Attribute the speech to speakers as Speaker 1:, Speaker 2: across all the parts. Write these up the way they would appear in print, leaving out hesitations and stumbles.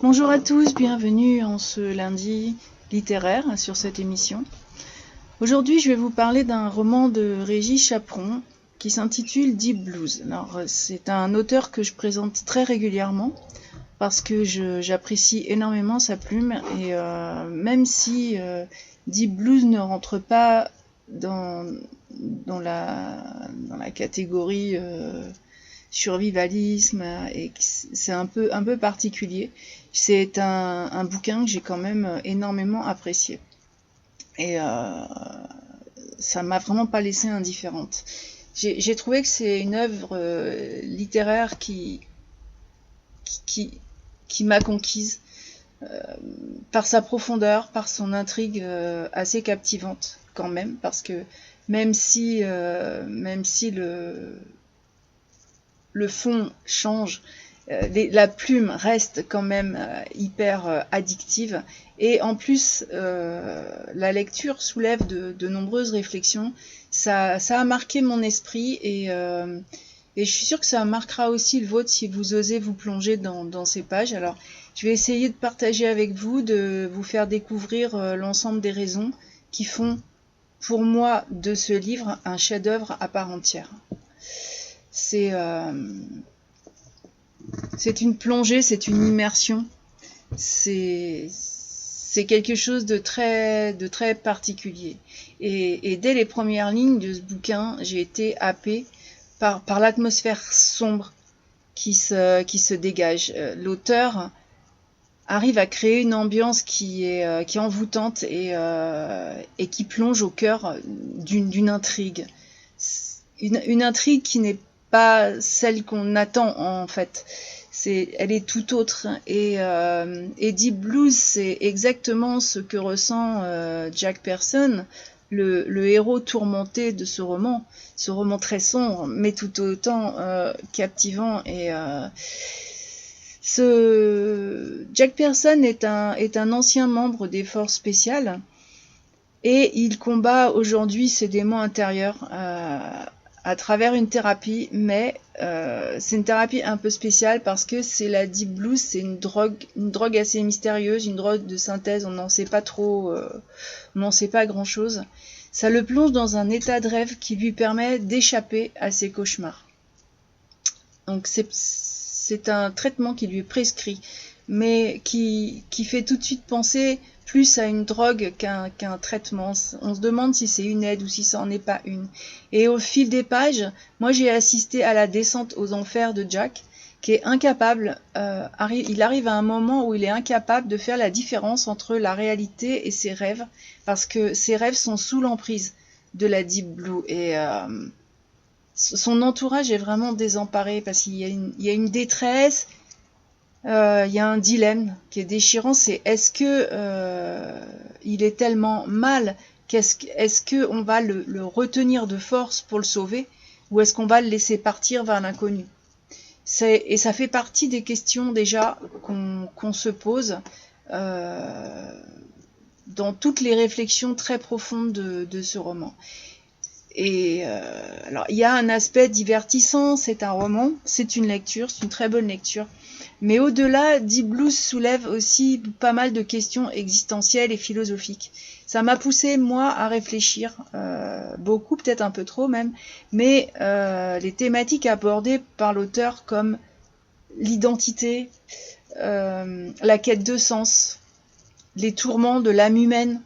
Speaker 1: Bonjour à tous, bienvenue en ce lundi littéraire sur cette émission. Aujourd'hui, je vais vous parler d'un roman de Régis Chaperon qui s'intitule Deep Blues. Alors, c'est un auteur que je présente très régulièrement parce que j'apprécie énormément sa plume et même si Deep Blues ne rentre pas dans la catégorie survivalisme et c'est un peu particulier. C'est un bouquin que j'ai quand même énormément apprécié. Et ça m'a vraiment pas laissé indifférente. J'ai trouvé que c'est une œuvre littéraire qui, qui m'a conquise par sa profondeur, par son intrigue assez captivante quand même, parce que même si le fond change, la plume reste quand même hyper addictive. Et en plus, la lecture soulève de nombreuses réflexions. Ça a marqué mon esprit et je suis sûre que ça marquera aussi le vôtre si vous osez vous plonger dans ces pages. Alors, je vais essayer de partager avec vous, de vous faire découvrir l'ensemble des raisons qui font pour moi de ce livre un chef-d'œuvre à part entière. C'est une plongée, c'est une immersion, c'est quelque chose de très particulier. Et dès les premières lignes de ce bouquin, j'ai été happée par l'atmosphère sombre qui se dégage. L'auteur arrive à créer une ambiance qui est envoûtante et qui plonge au cœur d'une intrigue. Une intrigue qui n'est pas celle qu'on attend en fait. Elle est tout autre. Et Deep Blues, c'est exactement ce que ressent Jack Pearson, le héros tourmenté de ce roman très sombre, mais tout autant captivant. Et Jack Pearson est un ancien membre des forces spéciales et il combat aujourd'hui ses démons intérieurs à travers une thérapie, mais c'est une thérapie un peu spéciale parce que c'est la Deep Blues, c'est une drogue assez mystérieuse, une drogue de synthèse, on n'en sait pas trop, on n'en sait pas grand-chose. Ça le plonge dans un état de rêve qui lui permet d'échapper à ses cauchemars. Donc c'est un traitement qui lui est prescrit, mais qui fait tout de suite penser plus à une drogue qu'un traitement. On se demande si c'est une aide ou si ça n'en est pas une. Et au fil des pages, moi j'ai assisté à la descente aux enfers de Jack, qui est incapable, il arrive à un moment où il est incapable de faire la différence entre la réalité et ses rêves, parce que ses rêves sont sous l'emprise de la Deep Blue. Et son entourage est vraiment désemparé, parce qu'il y a une détresse, il y a un dilemme qui est déchirant, c'est est-ce que il est tellement mal est-ce que on va le retenir de force pour le sauver ou est-ce qu'on va le laisser partir vers l'inconnu. Et ça fait partie des questions déjà qu'on se pose dans toutes les réflexions très profondes de ce roman. Et alors il y a un aspect divertissant, c'est un roman, c'est une lecture, c'est une très bonne lecture. Mais au-delà, Deep Blues soulève aussi pas mal de questions existentielles et philosophiques. Ça m'a poussé, moi, à réfléchir, beaucoup, peut-être un peu trop même, mais les thématiques abordées par l'auteur comme l'identité, la quête de sens, les tourments de l'âme humaine,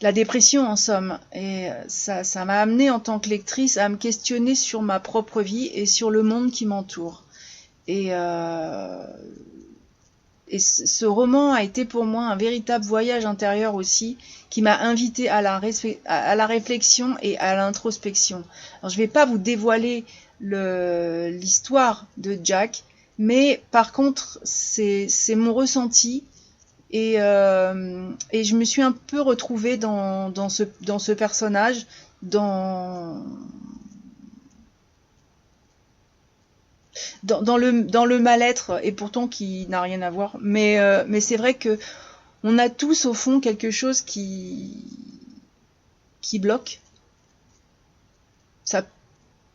Speaker 1: la dépression en somme. Et ça m'a amené en tant que lectrice à me questionner sur ma propre vie et sur le monde qui m'entoure. Et ce roman a été pour moi un véritable voyage intérieur aussi, qui m'a invité à la réflexion et à l'introspection. Alors je ne vais pas vous dévoiler l'histoire de Jack, mais par contre c'est mon ressenti et je me suis un peu retrouvée dans ce personnage, dans le mal-être, et pourtant qui n'a rien à voir. Mais c'est vrai que on a tous au fond quelque chose qui bloque. Ça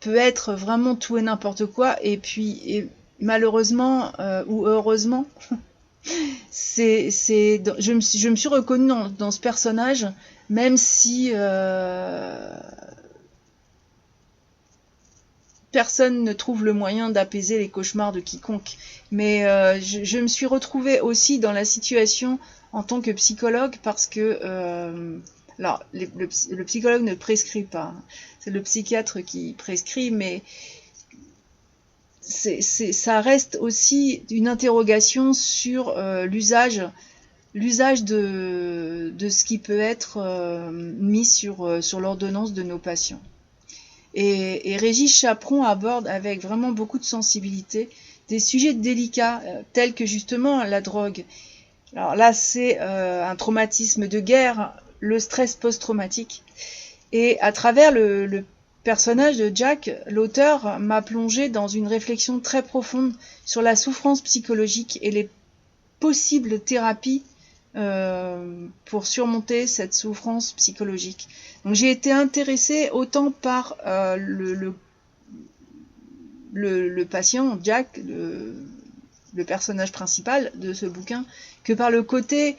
Speaker 1: peut être vraiment tout et n'importe quoi, et puis malheureusement ou heureusement, Je me suis reconnue dans ce personnage, même si personne ne trouve le moyen d'apaiser les cauchemars de quiconque. Mais je me suis retrouvée aussi dans la situation en tant que psychologue parce que alors le psychologue ne prescrit pas, c'est le psychiatre qui prescrit, mais ça reste aussi une interrogation sur l'usage de ce qui peut être mis sur l'ordonnance de nos patients. Et Régis Chaperon aborde avec vraiment beaucoup de sensibilité des sujets délicats tels que justement la drogue. Alors là, c'est un traumatisme de guerre, le stress post-traumatique. Et à travers le personnage de Jack, l'auteur m'a plongé dans une réflexion très profonde sur la souffrance psychologique et les possibles thérapies pour surmonter cette souffrance psychologique. Donc j'ai été intéressée autant par le patient, Jack, le personnage principal de ce bouquin, que par le côté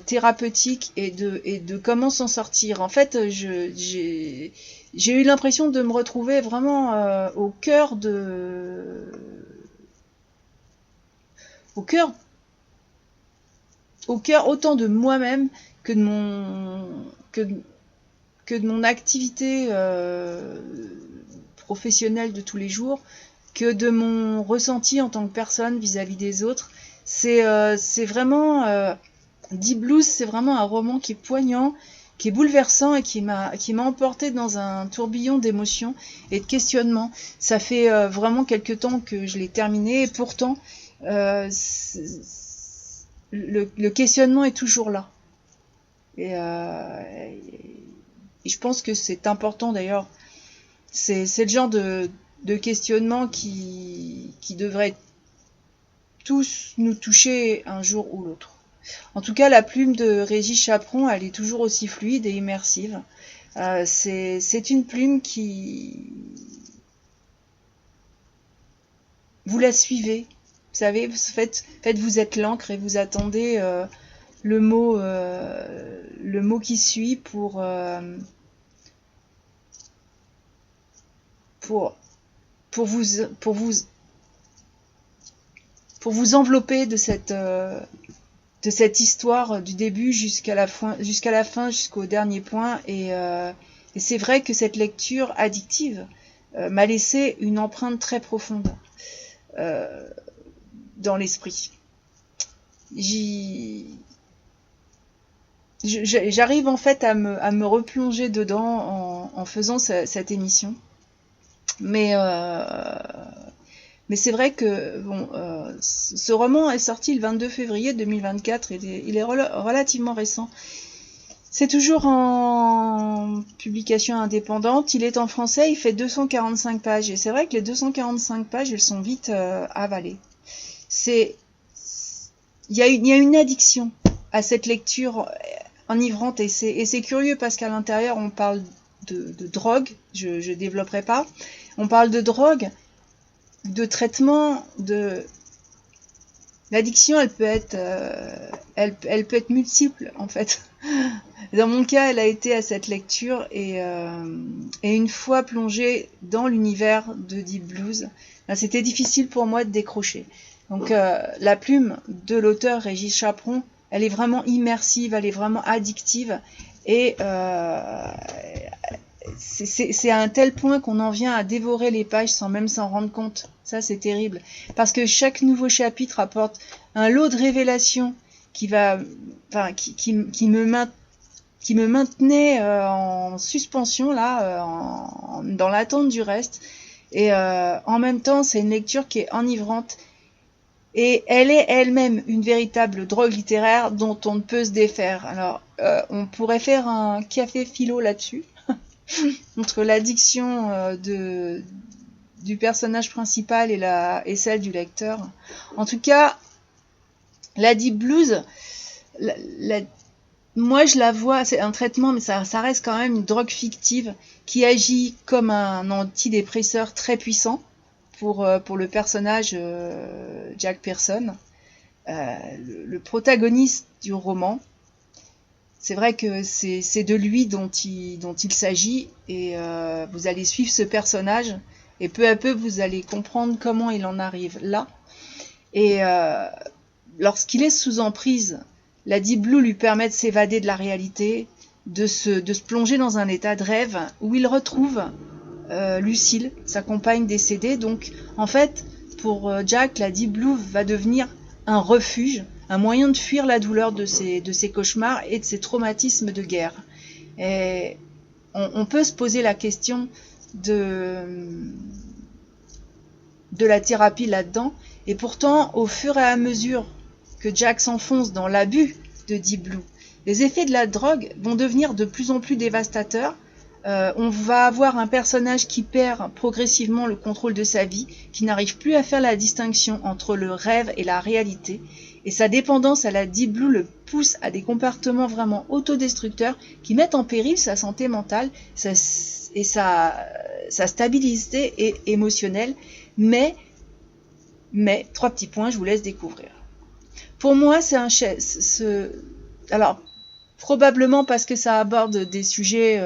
Speaker 1: thérapeutique et de comment s'en sortir. En fait, j'ai eu l'impression de me retrouver vraiment au cœur autant de moi-même que de mon activité professionnelle de tous les jours, que de mon ressenti en tant que personne vis-à-vis des autres. C'est vraiment Deep Blues, c'est vraiment un roman qui est poignant, qui est bouleversant et qui m'a emporté dans un tourbillon d'émotions et de questionnements. Ça fait vraiment quelque temps que je l'ai terminé et pourtant le questionnement est toujours là. Et je pense que c'est important d'ailleurs. C'est le genre de questionnement qui devrait tous nous toucher un jour ou l'autre. En tout cas, la plume de Régis Chaperon, elle est toujours aussi fluide et immersive. C'est une plume qui... Vous la suivez. Vous savez, faites vous êtes l'encre et vous attendez le mot qui suit pour vous envelopper de cette histoire du début jusqu'à la fin, jusqu'au dernier point. Et c'est vrai que cette lecture addictive m'a laissé une empreinte très profonde dans l'esprit. J'arrive en fait à me replonger dedans en faisant cette émission. Mais c'est vrai que ce roman est sorti le 22 février 2024 et il est relativement récent. C'est toujours en publication indépendante, il est en français, il fait 245 pages. Et c'est vrai que les 245 pages, elles sont vite avalées. Il y a une addiction à cette lecture enivrante et c'est curieux parce qu'à l'intérieur on parle de drogue, je développerai pas. On parle de drogue, de traitement, l'addiction, elle peut être multiple en fait. Dans mon cas, elle a été à cette lecture et une fois plongée dans l'univers de Deep Blues, c'était difficile pour moi de décrocher. Donc la plume de l'auteur Régis Chaperon, elle est vraiment immersive, elle est vraiment addictive et c'est à un tel point qu'on en vient à dévorer les pages sans même s'en rendre compte. Ça, c'est terrible. Parce que chaque nouveau chapitre apporte un lot de révélations qui me maintenait en suspension, là, dans l'attente du reste. Et en même temps, c'est une lecture qui est enivrante. Et elle est elle-même une véritable drogue littéraire dont on ne peut se défaire. Alors, on pourrait faire un café philo là-dessus. Entre l'addiction du personnage principal et celle du lecteur. En tout cas, la Deep Blues, moi je la vois, c'est un traitement, mais ça reste quand même une drogue fictive qui agit comme un antidépresseur très puissant pour le personnage Jack Pearson. le protagoniste du roman. C'est vrai que c'est de lui dont il s'agit, et vous allez suivre ce personnage, et peu à peu vous allez comprendre comment il en arrive là. Et lorsqu'il est sous emprise, la Deep Blue lui permet de s'évader de la réalité, de se plonger dans un état de rêve où il retrouve Lucille, sa compagne décédée. Donc en fait, pour Jack, la Deep Blue va devenir un refuge, un moyen de fuir la douleur de ses cauchemars et de ses traumatismes de guerre. Et on peut se poser la question de la thérapie là-dedans, et pourtant, au fur et à mesure que Jack s'enfonce dans l'abus de Deep Blue, les effets de la drogue vont devenir de plus en plus dévastateurs. On va avoir un personnage qui perd progressivement le contrôle de sa vie, qui n'arrive plus à faire la distinction entre le rêve et la réalité, et sa dépendance à la Deep Blue le pousse à des comportements vraiment autodestructeurs qui mettent en péril sa santé mentale et sa stabilité émotionnelle. Mais 3 petits points, je vous laisse découvrir. Pour moi, c'est alors, probablement parce que ça aborde des sujets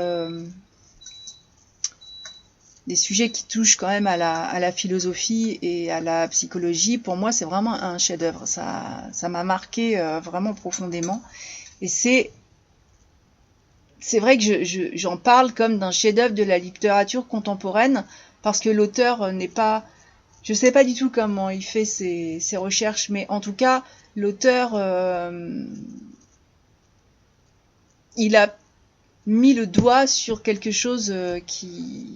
Speaker 1: qui touchent quand même à la philosophie et à la psychologie. Pour moi, c'est vraiment un chef-d'œuvre. Ça m'a marqué vraiment profondément. Et c'est vrai que j'en parle comme d'un chef-d'œuvre de la littérature contemporaine, parce que l'auteur n'est pas... Je ne sais pas du tout comment il fait ses recherches, mais en tout cas, l'auteur, il a mis le doigt sur quelque chose qui,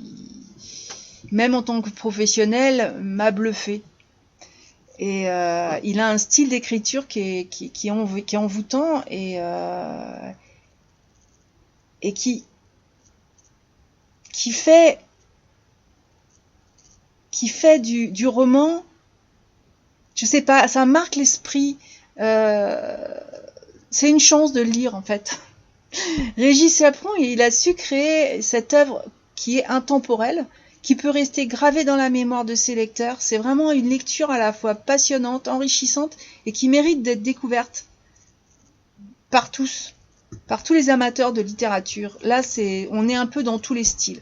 Speaker 1: même en tant que professionnel, m'a bluffé. Et il a un style d'écriture qui est envoûtant, et qui fait du roman, je sais pas, ça marque l'esprit. C'est une chance de le lire, en fait. Régis Chaperon, il a su créer cette œuvre qui est intemporelle, qui peut rester gravée dans la mémoire de ses lecteurs. C'est vraiment une lecture à la fois passionnante, enrichissante, et qui mérite d'être découverte par tous les amateurs de littérature. Là, on est un peu dans tous les styles.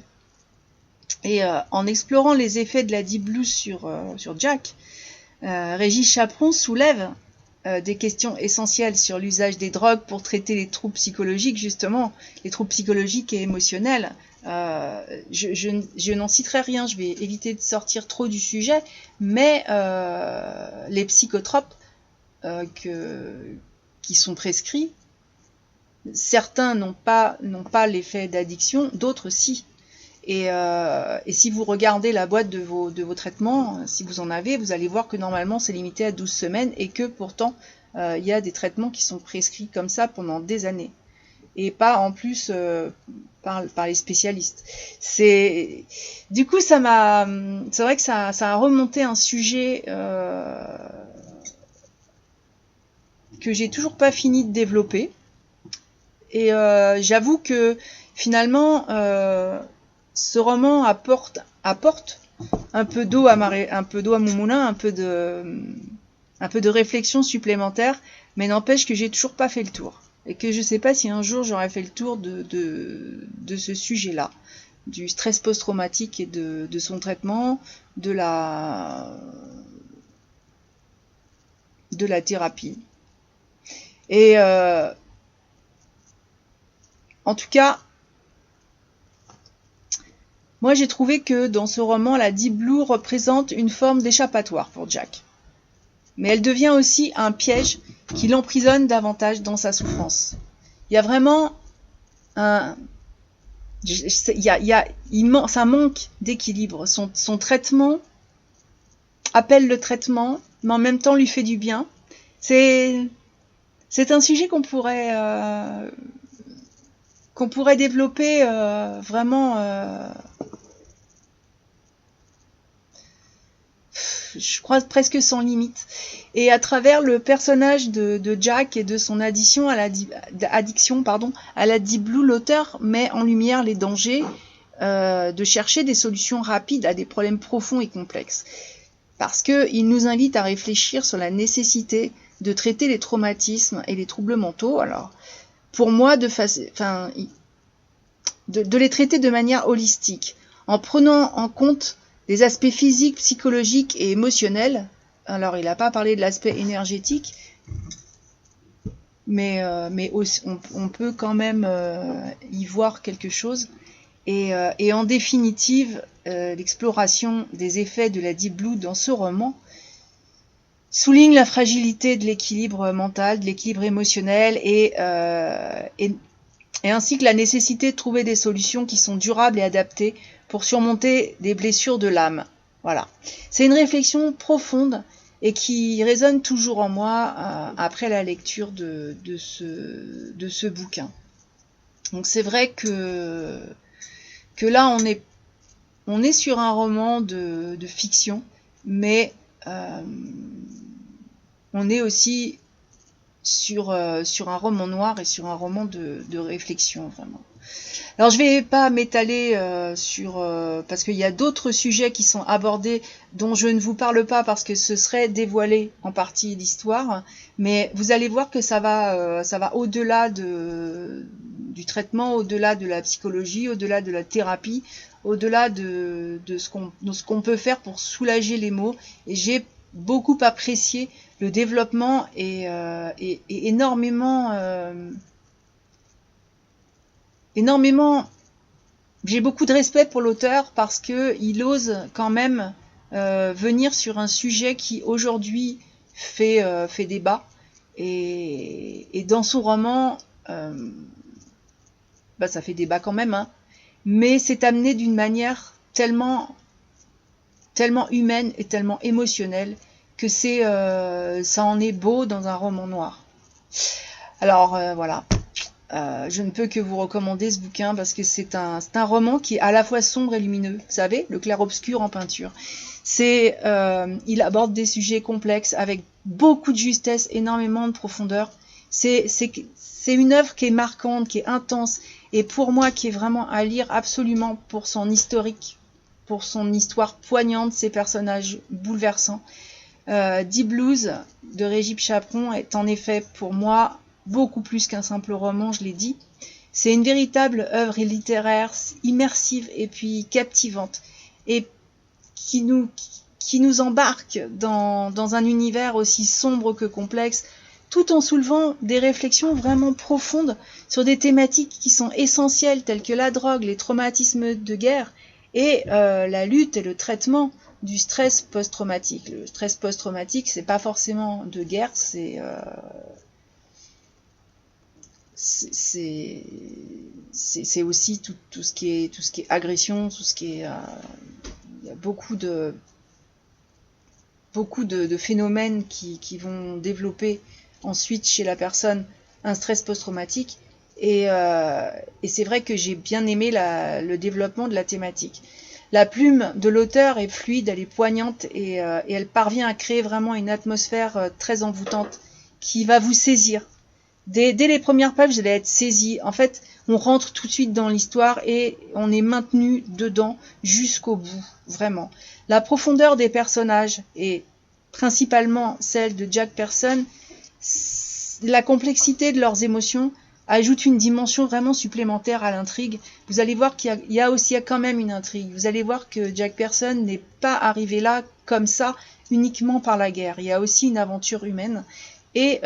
Speaker 1: Et en explorant les effets de la Deep Blue sur Jack, Régis Chaperon soulève des questions essentielles sur l'usage des drogues pour traiter les troubles psychologiques, justement, les troubles psychologiques et émotionnels. Je n'en citerai rien, je vais éviter de sortir trop du sujet, mais les psychotropes qui sont prescrits, certains n'ont pas l'effet d'addiction, d'autres si. Et si vous regardez la boîte de vos traitements, si vous en avez, vous allez voir que normalement c'est limité à 12 semaines, et que pourtant il y a des traitements qui sont prescrits comme ça pendant des années, et pas en plus par les spécialistes. Du coup, c'est vrai que ça a remonté un sujet que j'ai toujours pas fini de développer, et j'avoue que finalement ce roman apporte un peu d'eau à mon moulin, un peu de réflexion supplémentaire, mais n'empêche que j'ai toujours pas fait le tour, et que je sais pas si un jour j'aurai fait le tour de ce sujet-là, du stress post-traumatique et de son traitement, de la thérapie. Et en tout cas, moi, j'ai trouvé que dans ce roman, la Deep Blue représente une forme d'échappatoire pour Jack. Mais elle devient aussi un piège qui l'emprisonne davantage dans sa souffrance. Il y a vraiment ça manque d'équilibre. Son traitement appelle le traitement, mais en même temps lui fait du bien. C'est un sujet qu'on pourrait développer vraiment, je crois presque sans limite. Et à travers le personnage de Jack et de son addiction à la Deep Blue, l'auteur met en lumière les dangers de chercher des solutions rapides à des problèmes profonds et complexes. parce qu'il nous invite à réfléchir sur la nécessité de traiter les traumatismes et les troubles mentaux. Alors, pour moi, de les traiter de manière holistique, en prenant en compte les aspects physiques, psychologiques et émotionnels. Alors, il n'a pas parlé de l'aspect énergétique, mais aussi, on peut quand même y voir quelque chose. Et en définitive, l'exploration des effets de la Deep Blue dans ce roman souligne la fragilité de l'équilibre mental, de l'équilibre émotionnel et ainsi que la nécessité de trouver des solutions qui sont durables et adaptées pour surmonter des blessures de l'âme. Voilà. C'est une réflexion profonde et qui résonne toujours en moi après la lecture de ce bouquin. Donc c'est vrai que là on est sur un roman de fiction, mais on est aussi sur un roman noir et sur un roman de réflexion, vraiment. Alors je vais pas m'étaler parce qu'il y a d'autres sujets qui sont abordés dont je ne vous parle pas parce que ce serait dévoiler en partie l'histoire, mais vous allez voir que ça va au-delà du traitement, au-delà de la psychologie, au-delà de la thérapie, au-delà de ce qu'on peut faire pour soulager les maux. Et j'ai beaucoup apprécié le développement et énormément, j'ai beaucoup de respect pour l'auteur parce qu'il ose quand même venir sur un sujet qui aujourd'hui fait débat. Et dans son roman, ça fait débat quand même, hein, mais c'est amené d'une manière tellement humaine et tellement émotionnelle que ça en est beau dans un roman noir. Alors voilà. Je ne peux que vous recommander ce bouquin parce que c'est un roman qui est à la fois sombre et lumineux. Vous savez, le clair-obscur en peinture. Il aborde des sujets complexes avec beaucoup de justesse, énormément de profondeur. C'est une œuvre qui est marquante, qui est intense et pour moi qui est vraiment à lire absolument pour son historique, pour son histoire poignante, ses personnages bouleversants. Deep Blues de Régis Chaperon est en effet pour moi beaucoup plus qu'un simple roman, je l'ai dit. C'est une véritable œuvre littéraire, immersive et puis captivante, et qui nous embarque dans un univers aussi sombre que complexe, tout en soulevant des réflexions vraiment profondes sur des thématiques qui sont essentielles, telles que la drogue, les traumatismes de guerre, et la lutte et le traitement du stress post-traumatique. Le stress post-traumatique, c'est pas forcément de guerre, c'est aussi tout ce qui est agression, tout ce qui est il y a beaucoup de phénomènes qui vont développer ensuite chez la personne un stress post-traumatique et c'est vrai que j'ai bien aimé le développement de la thématique. La plume de l'auteur est fluide, elle est poignante et elle parvient à créer vraiment une atmosphère très envoûtante qui va vous saisir. Dès les premières pages, vous allez être saisi. En fait, on rentre tout de suite dans l'histoire et on est maintenu dedans jusqu'au bout, vraiment. La profondeur des personnages et principalement celle de Jack Pearson, la complexité de leurs émotions ajoute une dimension vraiment supplémentaire à l'intrigue. Vous allez voir qu'il y a quand même une intrigue. Vous allez voir que Jack Pearson n'est pas arrivé là comme ça uniquement par la guerre. Il y a aussi une aventure humaine et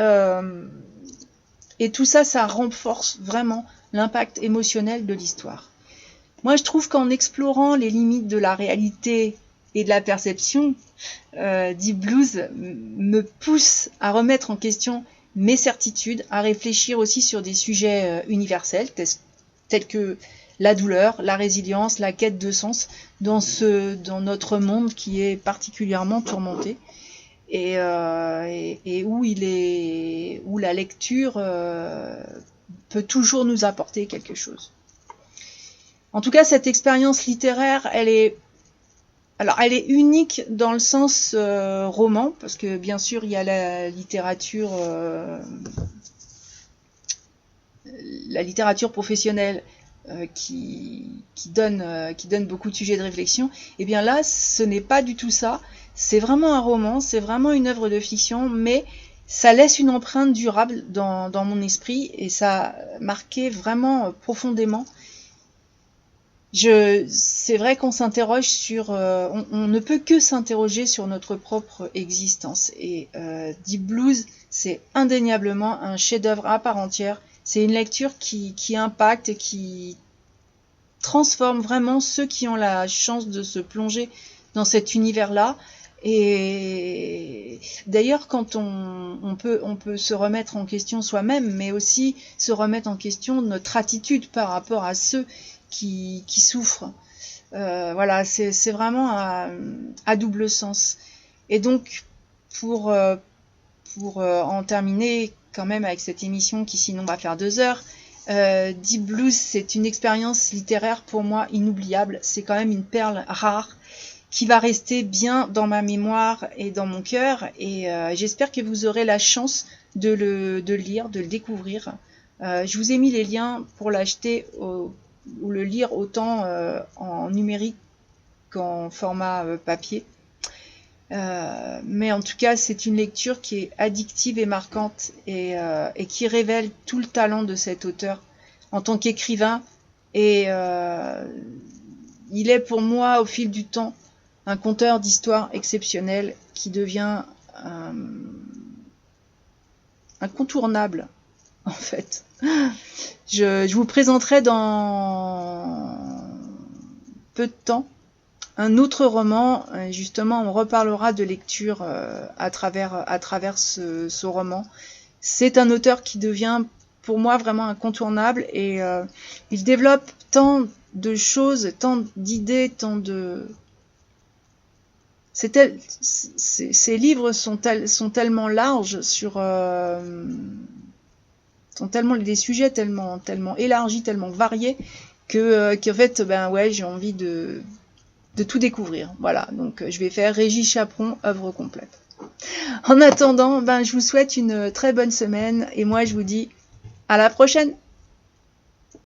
Speaker 1: tout ça, ça renforce vraiment l'impact émotionnel de l'histoire. Moi, je trouve qu'en explorant les limites de la réalité et de la perception, Deep Blues me pousse à remettre en question mes certitudes, à réfléchir aussi sur des sujets universels, tels que la douleur, la résilience, la quête de sens dans notre monde qui est particulièrement tourmenté. Et où la lecture peut toujours nous apporter quelque chose. En tout cas, cette expérience littéraire, elle est unique dans le sens roman, parce que bien sûr, il y a la littérature professionnelle qui donne beaucoup de sujets de réflexion. Et bien là, ce n'est pas du tout ça. C'est vraiment un roman, c'est vraiment une œuvre de fiction, mais ça laisse une empreinte durable dans mon esprit et ça a marqué vraiment profondément. C'est vrai qu'on s'interroge sur, on ne peut que s'interroger sur notre propre existence. Et Deep Blues, c'est indéniablement un chef-d'œuvre à part entière. C'est une lecture qui impacte et qui transforme vraiment ceux qui ont la chance de se plonger dans cet univers-là. Et d'ailleurs, quand on peut se remettre en question soi-même, mais aussi se remettre en question notre attitude par rapport à ceux qui souffrent. Voilà, c'est vraiment à double sens. Et donc, pour en terminer quand même avec cette émission qui sinon va faire 2 heures, Deep Blues, c'est une expérience littéraire pour moi inoubliable. C'est quand même une perle rare qui va rester bien dans ma mémoire et dans mon cœur. Et j'espère que vous aurez la chance de le lire, de le découvrir. Je vous ai mis les liens pour l'acheter ou le lire autant en numérique qu'en format papier. Mais en tout cas, c'est une lecture qui est addictive et marquante et qui révèle tout le talent de cet auteur en tant qu'écrivain. Et il est pour moi, au fil du temps, un conteur d'histoires exceptionnel qui devient incontournable, en fait. Je vous présenterai dans peu de temps un autre roman. Justement, on reparlera de lecture à travers ce roman. C'est un auteur qui devient pour moi vraiment incontournable et il développe tant de choses, tant d'idées, tant de... Ces livres sont tellement larges sur... sont tellement des sujets tellement élargis, tellement variés qu'en fait, ben ouais, j'ai envie de tout découvrir. Voilà, donc je vais faire Régis Chaperon, œuvre complète. En attendant, ben, je vous souhaite une très bonne semaine et moi je vous dis à la prochaine.